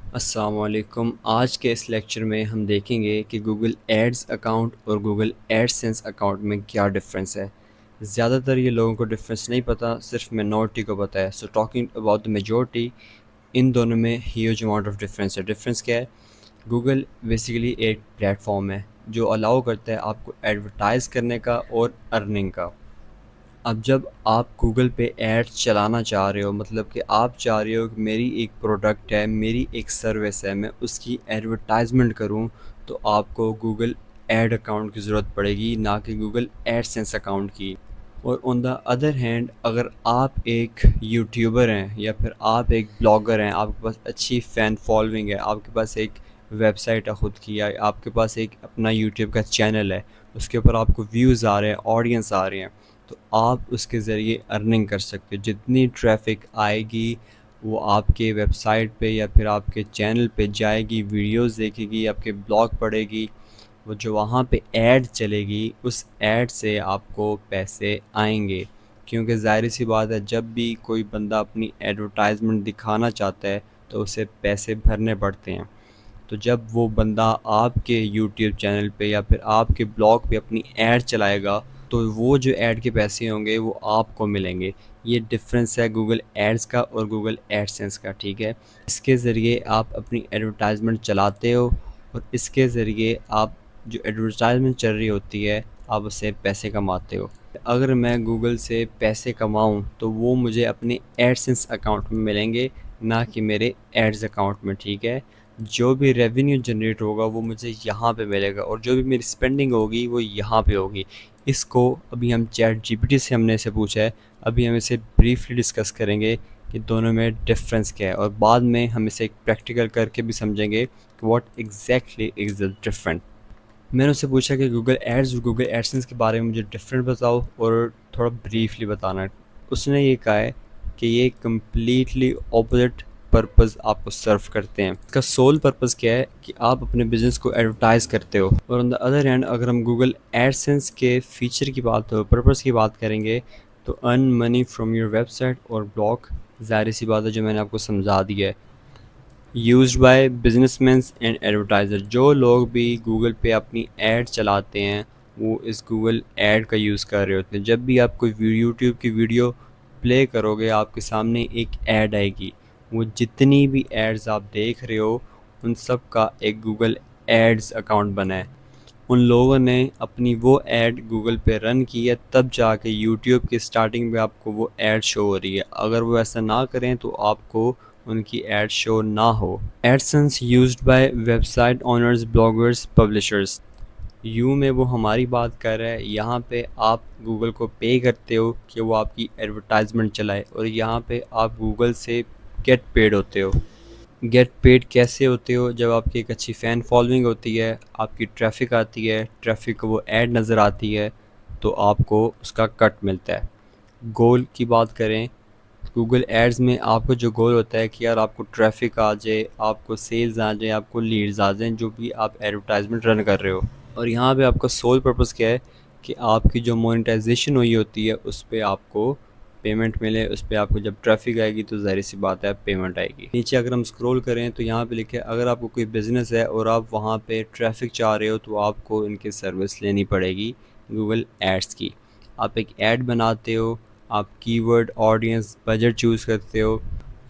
अस्सलामुअलैकुम। आज के इस लेक्चर में हम देखेंगे कि गूगल एड्स अकाउंट और गूगल एडसेंस अकाउंट में क्या डिफरेंस है। ज़्यादातर ये लोगों को डिफरेंस नहीं पता, सिर्फ मिनॉरिटी को पता है। So talking about the majority, इन दोनों में ह्यूज अमाउंट ऑफ डिफरेंस है। डिफरेंस क्या है? गूगल बेसिकली एक प्लेटफॉर्म है जो अलाउ करता है आपको एडवर्टाइज़ करने का और अर्निंग का। अब जब आप गूगल पे एड्स चलाना चाह रहे हो, मतलब कि आप चाह रहे हो कि मेरी एक प्रोडक्ट है, मेरी एक सर्विस है, मैं उसकी एडवर्टाइजमेंट करूं, तो आपको गूगल एड अकाउंट की ज़रूरत पड़ेगी, ना कि गूगल एडसेंस अकाउंट की। और ऑन द अदर हैंड, अगर आप एक यूट्यूबर हैं या फिर आप एक ब्लॉगर हैं, आपके पास अच्छी फ़ैन फॉलोइंग है, आपके पास एक वेबसाइट है ख़ुद की, या आपके पास एक अपना यूट्यूब का चैनल है, उसके ऊपर आपको व्यूज़ आ रहे हैं, ऑडियंस आ रहे हैं, तो आप उसके ज़रिए अर्निंग कर सकते हो। जितनी ट्रैफिक आएगी वो आपके वेबसाइट पे या फिर आपके चैनल पे जाएगी, वीडियोस देखेगी, आपके ब्लॉग पढ़ेगी, वो जो वहाँ पे ऐड चलेगी उस ऐड से आपको पैसे आएंगे। क्योंकि ज़ाहिर सी बात है, जब भी कोई बंदा अपनी एडवर्टाइजमेंट दिखाना चाहता है तो उसे पैसे भरने पड़ते हैं। तो जब वो बंदा आपके यूट्यूब चैनल पे या फिर आपके ब्लॉग पे अपनी ऐड चलाएगा, तो वो जो ऐड के पैसे होंगे वो आपको मिलेंगे। ये डिफरेंस है गूगल एड्स का और गूगल एडसेंस का, ठीक है। इसके ज़रिए आप अपनी एडवर्टाइजमेंट चलाते हो और इसके ज़रिए आप जो एडवर्टाइजमेंट चल रही होती है आप उससे पैसे कमाते हो। अगर मैं गूगल से पैसे कमाऊं तो वो मुझे अपने एडसेंस अकाउंट में मिलेंगे, ना कि मेरे एड्स अकाउंट में, ठीक है। जो भी रेवेन्यू जनरेट होगा वो मुझे यहाँ पे मिलेगा और जो भी मेरी स्पेंडिंग होगी वो यहाँ पे होगी। इसको अभी हम चैट जीपीटी से हमने इसे पूछा है। अभी हम इसे ब्रीफली डिस्कस करेंगे कि दोनों में डिफरेंस क्या है, और बाद में हम इसे एक प्रैक्टिकल करके भी समझेंगे कि what exactly is the different. मैंने उससे पूछा कि गूगल एड्स और गूगल एडसेंस के बारे में मुझे डिफरेंट बताओ और थोड़ा ब्रीफली बताना। उसने ये कहा है कि ये कम्प्लीटली ऑपोजिट पर्पस आपको सर्व करते हैं। इसका सोल पर्पस क्या है कि आप अपने बिजनेस को एडवर्टाइज करते हो। और ऑन द अदर हैंड, अगर हम गूगल एडसेंस के फीचर की बात हो, पर्पस की बात करेंगे, तो earn money from your website और ब्लॉग। ज़ाहिर सी बात है, जो मैंने आपको समझा दिया है। Used by businessman and advertiser, जो लोग भी गूगल पे अपनी ऐड चलाते हैं वो इस गूगल ऐड का यूज़ कर रहे होते हैं। जब भी आप कोई यूट्यूब की वीडियो प्ले करोगे, आपके सामने एक ऐड आएगी। वो जितनी भी एड्स आप देख रहे हो उन सब का एक गूगल एड्स अकाउंट बना है। उन लोगों ने अपनी वो ऐड गूगल पे रन की है, तब जाके यूट्यूब की स्टार्टिंग में आपको वो ऐड शो हो रही है। अगर वो ऐसा ना करें तो आपको उनकी ऐड शो ना हो। AdSense used by website owners, bloggers, publishers. You में वो हमारी बात कर रहा है, यहाँ पे आप गूगल को पे करते हो कि वो आपकी एडवर्टाइजमेंट चलाए, और यहाँ पे आप गूगल से गेट पेड होते हो। गेट पेड कैसे होते हो? जब आपकी एक अच्छी फ़ैन फॉलोइंग होती है, आपकी ट्रैफिक आती है, ट्रैफिक को वो ऐड नज़र आती है, तो आपको उसका कट मिलता है। गोल की बात करें, गूगल एड्स में आपका जो गोल होता है कि यार आपको ट्रैफिक आ जाए, आपको सेल्स आ जाए, आपको लीड्स आ जाएँ, जो भी आप एडवर्टाइजमेंट रन कर रहे हो। और यहाँ पे आपका सोल पर्पस क्या है कि आपकी जो मोनेटाइजेशन हुई होती है उस पे आपको पेमेंट मिले। उस पे आपको जब ट्रैफिक आएगी तो ज़ाहिर सी बात है पेमेंट आएगी। नीचे अगर हम स्क्रॉल करें तो यहाँ पे लिखे अगर आपको कोई बिज़नेस है और आप वहाँ पे ट्रैफिक चाह रहे हो तो आपको इनकी सर्विस लेनी पड़ेगी गूगल एड्स की। आप एक ऐड बनाते हो, आप कीवर्ड, ऑडियंस, बजट चूज़ करते हो,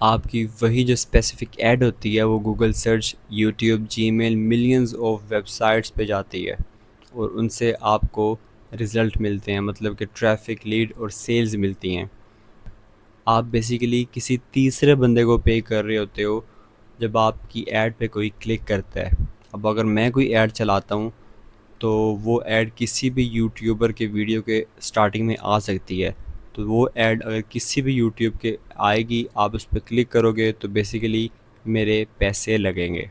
आपकी वही जो स्पेसिफिक ऐड होती है वो Google search, YouTube, Gmail, millions of websites पे जाती है और उनसे आपको रिज़ल्ट मिलते हैं, मतलब कि ट्रैफिक, लीड और सेल्स मिलती हैं। आप बेसिकली किसी तीसरे बंदे को पे कर रहे होते हो जब आपकी ऐड पे कोई क्लिक करता है। अब अगर मैं कोई ऐड चलाता हूँ तो वो ऐड किसी भी यूट्यूबर के वीडियो के स्टार्टिंग में आ सकती है। तो वो ऐड अगर किसी भी यूट्यूब के आएगी, आप उस पर क्लिक करोगे तो बेसिकली मेरे पैसे लगेंगे।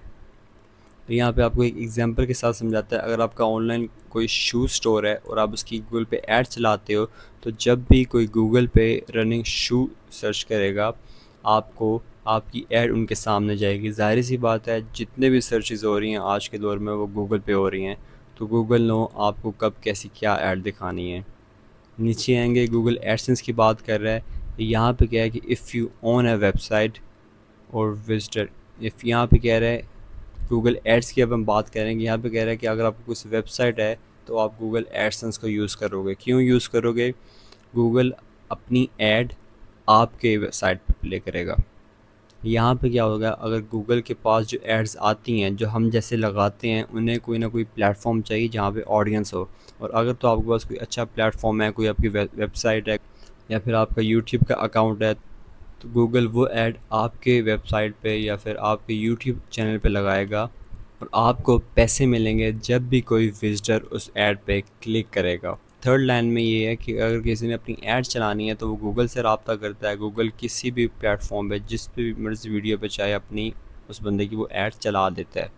तो यहाँ पे आपको एक एग्जांपल के साथ समझाता है। अगर आपका ऑनलाइन कोई शू स्टोर है और आप उसकी गूगल पे ऐड चलाते हो, तो जब भी कोई गूगल पे रनिंग शू सर्च करेगा, आपको आपकी ऐड उनके सामने जाएगी। ज़ाहिर सी बात है, जितने भी सर्चेज़ हो रही हैं आज के दौर में वो गूगल पे हो रही हैं, तो गूगल नो आपको कब कैसी क्या ऐड दिखानी है। नीचे आएंगे, गूगल एडसेंस की बात कर रहा है। यहाँ पे क्या है कि if you own a website और विजिटर इफ़ यहाँ पे कह रहा है गूगल एड्स की अब हम बात करेंगे, यहाँ पे कह रहा है कि अगर आपको कुछ वेबसाइट है तो आप गूगल एडसेंस को यूज़ करोगे। क्यों यूज़ करोगे? गूगल अपनी ऐड आपके वेबसाइट पे प्ले करेगा। यहाँ पे क्या होगा, अगर गूगल के पास जो एड्स आती हैं जो हम जैसे लगाते हैं, उन्हें कोई ना कोई प्लेटफॉर्म चाहिए जहाँ पे ऑडियंस हो। और अगर तो आपके पास कोई अच्छा प्लेटफॉर्म है, कोई आपकी वेबसाइट है या फिर आपका यूट्यूब का अकाउंट है, तो गूगल वो ऐड आपके वेबसाइट पे या फिर आपके यूट्यूब चैनल पे लगाएगा और आपको पैसे मिलेंगे जब भी कोई विजिटर उस ऐड पे क्लिक करेगा। थर्ड लाइन में ये है कि अगर किसी ने अपनी ऐड चलानी है तो वो गूगल से रब्ता करता है। गूगल किसी भी प्लेटफॉर्म पे जिस पे भी मर्ज़ी वीडियो पे चाहे अपनी उस बंदे की वो ऐड चला देता है।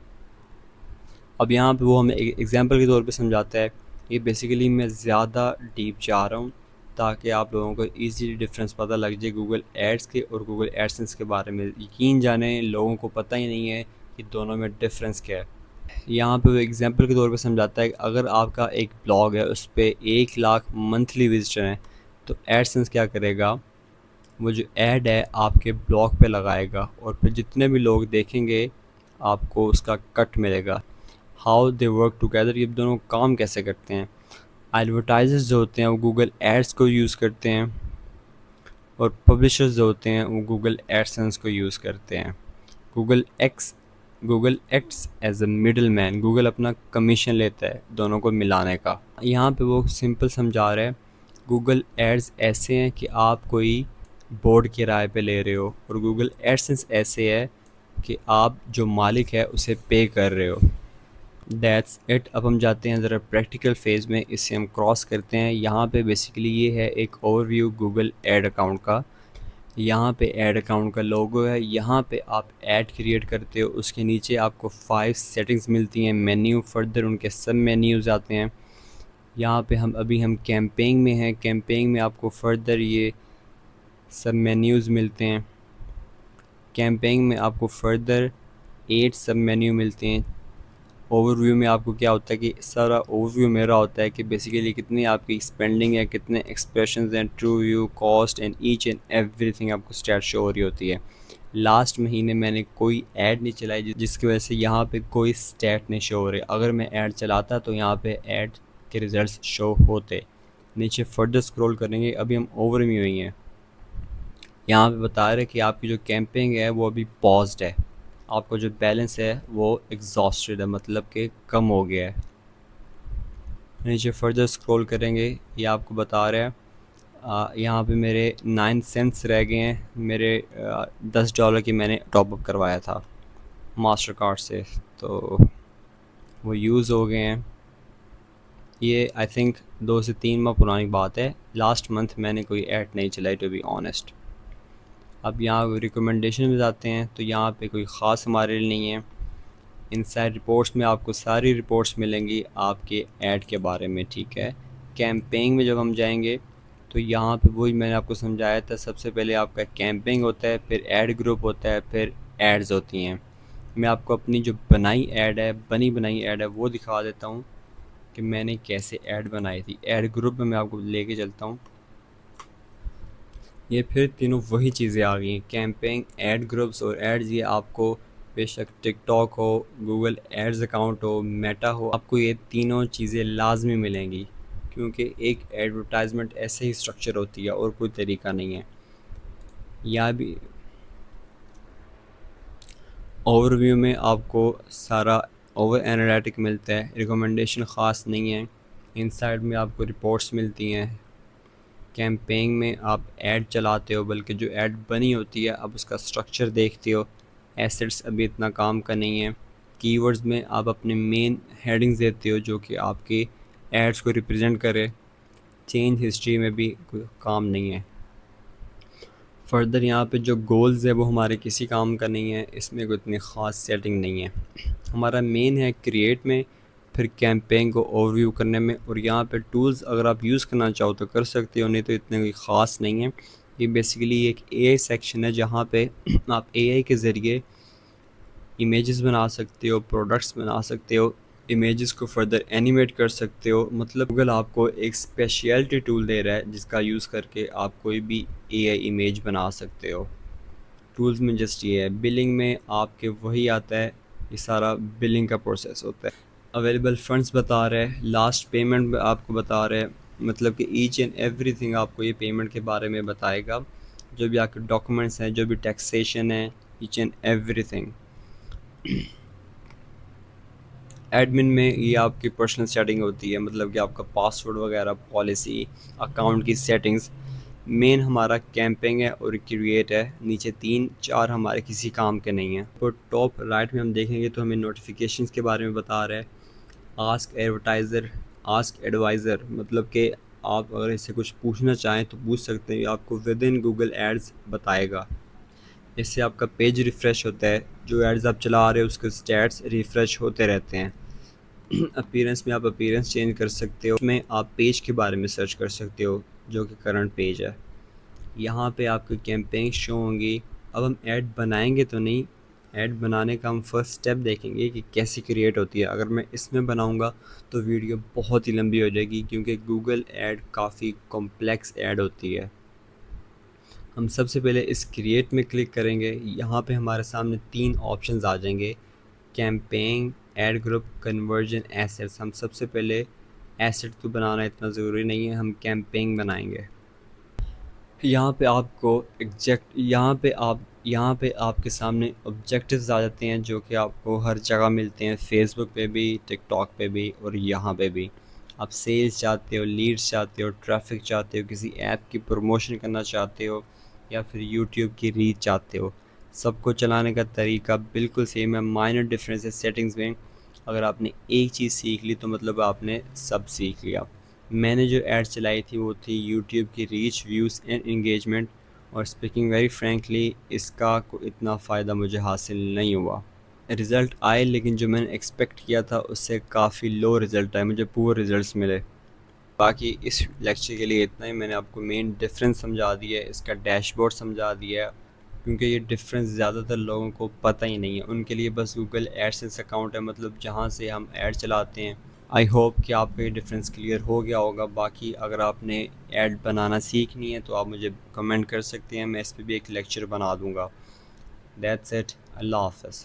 अब यहाँ पे वो हमें एक एग्जांपल के तौर पे समझाता है। ये बेसिकली मैं ज़्यादा डीप जा रहा हूँ ताकि आप लोगों को इजीली डिफरेंस पता लग जाए गूगल एड्स के और गूगल एडसेंस के बारे में। यकीन जाने लोगों को पता ही नहीं है कि दोनों में डिफरेंस क्या है। यहाँ पे वो एग्जांपल के तौर पे समझाता है कि अगर आपका एक ब्लॉग है उस पे 1 लाख मंथली विजिटर हैं, तो एडसेंस क्या करेगा, वो जो ऐड है आपके ब्लॉग पे लगाएगा और फिर जितने भी लोग देखेंगे आपको उसका कट मिलेगा। हाउ दे वर्क टुगेदर, ये दोनों काम कैसे करते हैं। एडवर्टाइजर्स जो होते हैं वो गूगल एड्स को यूज़ करते हैं और पब्लिशर्स जो होते हैं वो गूगल एडसेंस को यूज़ करते हैं। Google ex Google acts as a middle man, Google अपना कमीशन लेता है दोनों को मिलाने का। यहाँ पे वो सिंपल समझा रहा है, गूगल एड्स ऐसे हैं कि आप कोई बोर्ड किराए पे ले रहे हो और गूगल एडसेंस ऐसे है कि आप जो मालिक है उसे पे कर रहे हो। That's it. अब हम जाते हैं ज़रा प्रैक्टिकल फेज़ में, इसे हम क्रॉस करते हैं। यहाँ पे बेसिकली ये है एक ओवरव्यू गूगल ऐड अकाउंट का। यहाँ पे ऐड अकाउंट का लोगो है, यहाँ पे आप ऐड क्रिएट करते हो, उसके नीचे आपको 5 सेटिंग्स मिलती हैं, मेन्यू, फर्दर उनके सब मेन्यूज़ आते हैं। यहाँ पे हम कैंपेन में हैं, कैंपेन में आपको फर्दर ये सब मेन्यूज़ मिलते हैं। कैंपेन में आपको फर्दर 8 सब मेन्यू मिलते हैं। ओवरव्यू में आपको क्या होता है कि सारा ओवरव्यू मेरा होता है कि बेसिकली कितनी आपकी स्पेंडिंग है, कितने एक्सप्रेशंस हैं, true view, cost and each and everything आपको स्टैट शो हो रही होती है। लास्ट महीने मैंने कोई ऐड नहीं चलाई जिसकी वजह से यहाँ पे कोई स्टैट नहीं शो हो रही। अगर मैं ऐड चलाता तो यहाँ पे ऐड के रिज़ल्ट शो होते। नीचे फर्दर स्क्रॉल करेंगे, अभी हम ओवरव्यू ही हैं। यहाँ पे बता रहे कि आपकी जो कैंपेन है वो अभी पॉज्ड है, आपका जो बैलेंस है वो एग्जॉस्टेड है, मतलब कि कम हो गया है। नीचे फर्दर स्क्रॉल करेंगे, ये आपको बता रहा है यहाँ पे मेरे 9 सेंट्स रह गए हैं। मेरे $10 की मैंने टॉपअप करवाया था मास्टर कार्ड से, तो वो यूज़ हो गए हैं। ये आई थिंक 2 से 3 माह पुरानी बात है। लास्ट मंथ मैंने कोई ऐड नहीं चलाई टू बी ऑनेस्ट। अब यहाँ रिकमेंडेशन में जाते हैं तो यहाँ पे कोई ख़ास हमारे लिए नहीं है। इनसाइड रिपोर्ट्स में आपको सारी रिपोर्ट्स मिलेंगी आपके ऐड के बारे में, ठीक है। कैंपेन में जब हम जाएंगे तो यहाँ पे वही मैंने आपको समझाया था, सबसे पहले आपका कैंपेन होता है, फिर ऐड ग्रुप होता है, फिर एड्स होती हैं। मैं आपको अपनी जो बनी बनाई ऐड है वो दिखा देता हूँ कि मैंने कैसे ऐड बनाई थी। ऐड ग्रुप में मैं आपको लेके चलता हूँ। ये फिर तीनों वही चीज़ें आ गई हैं, कैंपेन, ऐड ग्रुप्स और एड्स। ये आपको बेशक टिकटॉक हो, गूगल एड्स अकाउंट हो, मेटा हो, आपको ये तीनों चीज़ें लाजमी मिलेंगी क्योंकि एक एडवर्टाइजमेंट ऐसे ही स्ट्रक्चर होती है और कोई तरीका नहीं है। यहाँ भी ओवरव्यू में आपको सारा ओवर एनालिटिक मिलता है, रिकमेंडेशन ख़ास नहीं है। इनसाइड में आपको रिपोर्ट्स मिलती हैं। कैंपेन में आप ऐड चलाते हो, बल्कि जो ऐड बनी होती है आप उसका स्ट्रक्चर देखते हो। एसेट्स अभी इतना काम का नहीं है। कीवर्ड्स में आप अपने मेन हेडिंग्स देते हो जो कि आपके एड्स को रिप्रेजेंट करे। चेंज हिस्ट्री में भी कोई काम नहीं है। फर्दर यहाँ पे जो गोल्स है वो हमारे किसी काम का नहीं है, इसमें कोई इतनी ख़ास सेटिंग नहीं है। हमारा मेन है क्रिएट में, फिर कैंपेन को ओवरव्यू करने में, और यहाँ पे टूल्स अगर आप यूज़ करना चाहो तो कर सकते हो, नहीं तो इतने कोई ख़ास नहीं है। ये बेसिकली एक एआई सेक्शन है जहाँ पे आप एआई के ज़रिए इमेजेस बना सकते हो, प्रोडक्ट्स बना सकते हो, इमेजेस को फर्दर एनिमेट कर सकते हो। मतलब गूगल आपको एक स्पेशलिटी टूल दे रहा है जिसका यूज़ करके आप कोई भी एआई इमेज बना सकते हो। टूल्स में जस्ट ये है। बिलिंग में आपके वही आता है, ये सारा बिलिंग का प्रोसेस होता है। अवेलेबल फंड्स बता रहा है, लास्ट पेमेंट आपको बता रहा है, मतलब कि ईच एंड एवरीथिंग आपको ये पेमेंट के बारे में बताएगा। जो भी आपके डॉक्यूमेंट्स हैं, जो भी टैक्सेशन है, ईच एंड एवरीथिंग। एडमिन में ये आपकी पर्सनल सेटिंग होती है, मतलब कि आपका पासवर्ड वगैरह, पॉलिसी, अकाउंट की सेटिंग्स। मेन हमारा कैंपिंग है और क्रिएट है। नीचे 3-4 हमारे किसी काम के नहीं हैं। तो टॉप राइट में हम देखेंगे तो हमें नोटिफिकेशंस के बारे में बता रहा है। आस्क एडवर्टाइज़र, आस्क एडवाइज़र, मतलब कि आप अगर इससे कुछ पूछना चाहें तो पूछ सकते हैं, आपको विद इन गूगल एड्स बताएगा। इससे आपका पेज रिफ़्रेश होता है, जो एड्स आप चला रहे हो उसके स्टैट्स रिफ़्रेश होते रहते हैं। अपीयरेंस में आप अपीयरेंस चेंज कर सकते हो। उसमें आप पेज के बारे में सर्च कर सकते हो, जो कि करंट पेज है। यहाँ पे आपको कैंपेन शो होंगी। अब हम ऐड बनाएंगे तो नहीं, ऐड बनाने का हम फर्स्ट स्टेप देखेंगे कि कैसे क्रिएट होती है। अगर मैं इसमें बनाऊँगा तो वीडियो बहुत ही लंबी हो जाएगी, क्योंकि गूगल ऐड काफ़ी कॉम्प्लेक्स ऐड होती है। हम सबसे पहले इस क्रिएट में क्लिक करेंगे। यहाँ पे हमारे सामने 3 ऑप्शंस आ जाएंगे, campaign, ad group, conversion, assets. हम सबसे पहले एसेट तो बनाना इतना ज़रूरी नहीं है, हम कैंपेन बनाएंगे। यहाँ पे आपको एग्जैक्ट यहाँ पे आपके सामने ऑब्जेक्टिव्स आ जाते हैं, जो कि आपको हर जगह मिलते हैं, फेसबुक पे भी, टिकटॉक पे भी और यहाँ पे भी। आप सेल्स चाहते हो, लीड्स चाहते हो, ट्रैफिक चाहते हो, किसी ऐप की प्रमोशन करना चाहते हो, या फिर यूट्यूब की रीच चाहते हो। सबको चलाने का तरीका बिल्कुल सेम है, माइनर डिफरेंस है सेटिंग्स में। अगर आपने एक चीज़ सीख ली तो मतलब आपने सब सीख लिया। मैंने जो एड्स चलाई थी वो थी यूट्यूब की रीच, व्यूज़ एंड इंगेजमेंट, और स्पीकिंग वेरी फ्रैंकली इसका इतना फ़ायदा मुझे हासिल नहीं हुआ। रिज़ल्ट आए, लेकिन जो मैंने एक्सपेक्ट किया था उससे काफ़ी लो रिज़ल्ट आए, मुझे पुअर रिज़ल्ट्स मिले। बाकी इस लेक्चर के लिए इतना ही। मैंने आपको मेन डिफरेंस समझा दिया है, इसका डैशबोर्ड समझा दिया है, क्योंकि ये डिफरेंस ज़्यादातर लोगों को पता ही नहीं है। उनके लिए बस गूगल एडसेंस अकाउंट है, मतलब जहाँ से हम ऐड चलाते हैं। आई होप कि आपको ये डिफरेंस क्लियर हो गया होगा। बाकी अगर आपने ऐड बनाना सीखनी है तो आप मुझे कमेंट कर सकते हैं, मैं इस पर भी एक लेक्चर बना दूँगा। That's it. अल्लाह हाफ़िज़।